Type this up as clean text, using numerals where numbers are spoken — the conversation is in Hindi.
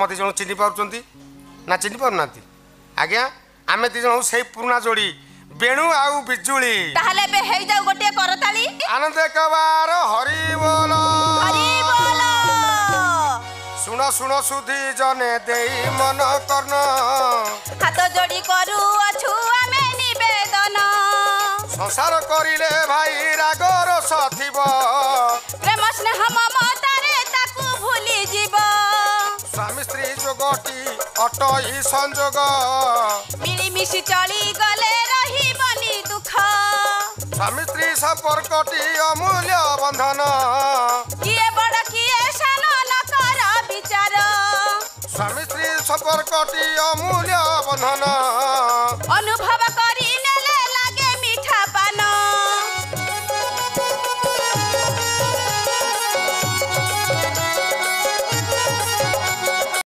मत जन चिन्ह पार्टी ना चिन्ह पारना आज्ञा आम दी जन से पुराणा जोड़ी बेणु आउ बिजुली ताहले बे हेई जाऊ गोटे करताली आनंद कबार हरि बोल सुन सुन सुधी जने देई मन कर्ण हाथ जोड़ी करू अछु आमे निवेदन संसार करिले भाई रागर सथिब प्रेम स्नेह ममतारे ताकू भूली जीव स्वामी स्त्री जोगटी अटई संजोग मिली मिशी चली गले रही बनी दुख स्वामी स्त्री संपर्कटी अमूल्य बंधन किए बड़ किए सान न कर विचार स्वामी स्त्री संपर्कटी अमूल्य बंधन अनुभव